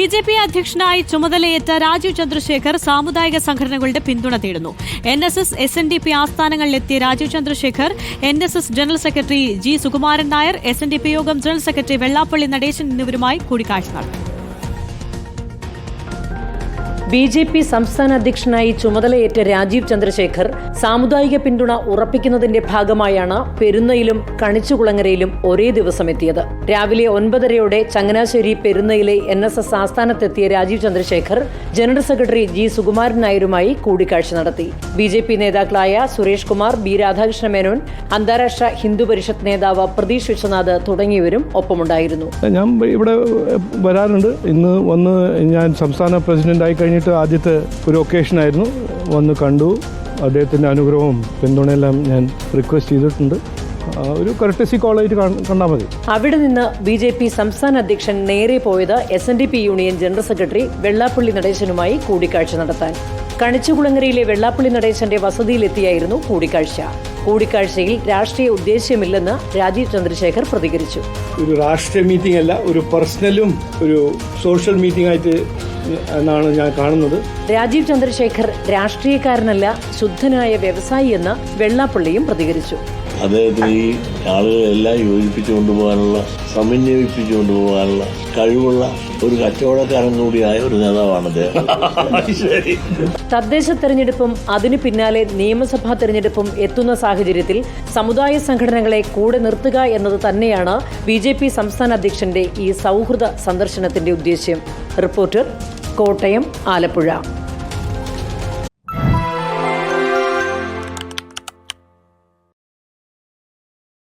BJP അധ്യക്ഷനായി ചുമതലയേറ്റ രാജീവ് ചന്ദ്രശേഖർ സാമുദായിക സംഘടനകളുടെ പിന്തുണ തേടുന്നു. NSS, SNDP ആസ്ഥാനങ്ങളിലെത്തിയ Rajeev Chandrasekhar NSS general secretary G. Sukumaran Nair, SNDP യോഗം ജനറൽ സെക്രട്ടറി വെള്ളാപ്പള്ളി നടേശൻ എന്നിവരുമായി കൂടിക്കാഴ്ച നടത്തി. ബിജെപി സംസ്ഥാന അധ്യക്ഷനായി ചുമതലയേറ്റ രാജീവ് ചന്ദ്രശേഖർ സാമുദായിക പിന്തുണ ഉറപ്പിക്കുന്നതിന്റെ ഭാഗമായാണ് പെരുന്നയിലും കണിച്ചുകുളങ്ങരയിലും ഒരേ ദിവസം എത്തിയത്. രാവിലെ 9:30 ചങ്ങനാശ്ശേരി പെരുന്നയിലെ NSS ആസ്ഥാനത്തെത്തിയ Rajeev Chandrasekhar general secretary G. Sukumaran നായരുമായി കൂടിക്കാഴ്ച നടത്തി. ബിജെപി നേതാക്കളായ സുരേഷ് കുമാർ, B. രാധാകൃഷ്ണ മേനോൻ, അന്താരാഷ്ട്ര ഹിന്ദു പരിഷത്ത് നേതാവ് പ്രതീഷ് വിശ്വനാഥ് തുടങ്ങിയവരും ഒപ്പമുണ്ടായിരുന്നു. ഞാൻ ഇവിടെ വരാറുണ്ട്. ഇന്ന് വന്ന് ഞാൻ സംസ്ഥാന പ്രസിഡന്റായി കഴിഞ്ഞിട്ട് ആദ്യത്തെ ഒരു ഒക്കേഷനായിരുന്നു. വന്ന് കണ്ടു. അദ്ദേഹത്തിൻ്റെ അനുഗ്രഹവും പിന്തുണയെല്ലാം ഞാൻ റിക്വസ്റ്റ് ചെയ്തിട്ടുണ്ട്. ഒരു കർട്ടസി കോളായിട്ട് കണ്ടാൽ മതി. അവിടെ നിന്ന് ബിജെപി സംസ്ഥാന അധ്യക്ഷൻ നേരെ പോയത് SNDP union general secretary Vellappally നടേശനുമായി കൂടിക്കാഴ്ച നടത്താൻ. കണിച്ചുകുളങ്ങരയിലെ വെള്ളാപ്പള്ളി നടേശന്റെ വസതിയിലെത്തിയായിരുന്നു കൂടിക്കാഴ്ച. കൂടിക്കാഴ്ചയിൽ രാഷ്ട്രീയ ഉദ്ദേശ്യമില്ലെന്ന് രാജീവ് ചന്ദ്രശേഖർ പ്രതികരിച്ചു. ഒരു രാഷ്ട്രീയ മീറ്റിംഗ് അല്ല, ഒരു പേഴ്സണലും ഒരു സോഷ്യൽ മീറ്റിംഗ് ആയിട്ട് എന്നാണ് ഞാൻ കാണുന്നത്. രാജീവ് ചന്ദ്രശേഖർ രാഷ്ട്രീയക്കാരനല്ല, ശുദ്ധനായ വ്യവസായി എന്ന് വെള്ളാപ്പള്ളിയും പ്രതികരിച്ചു. അദ്ദേഹത്തിന് ഈ ആളുകളെല്ലാം യോജിപ്പിച്ചു കൊണ്ടുപോകാനുള്ള, സമന്വയിപ്പിച്ചു കൊണ്ടുപോകാനുള്ള കഴിവുള്ള ഒരു കച്ചവടക്കാരൻ കൂടിയായ ഒരു നേതാവാണ് അദ്ദേഹം. തദ്ദേശ തെരഞ്ഞെടുപ്പും അതിനു പിന്നാലെ നിയമസഭാ തെരഞ്ഞെടുപ്പും എത്തുന്ന സാഹചര്യത്തിൽ സമുദായ സംഘടനകളെ കൂടെ നിർത്തുക എന്നത് തന്നെയാണ് ബിജെപി സംസ്ഥാന അധ്യക്ഷന്റെ ഈ സൗഹൃദ സന്ദർശനത്തിന്റെ ഉദ്ദേശ്യം. റിപ്പോർട്ടർ, കോട്ടയം, ആലപ്പുഴ.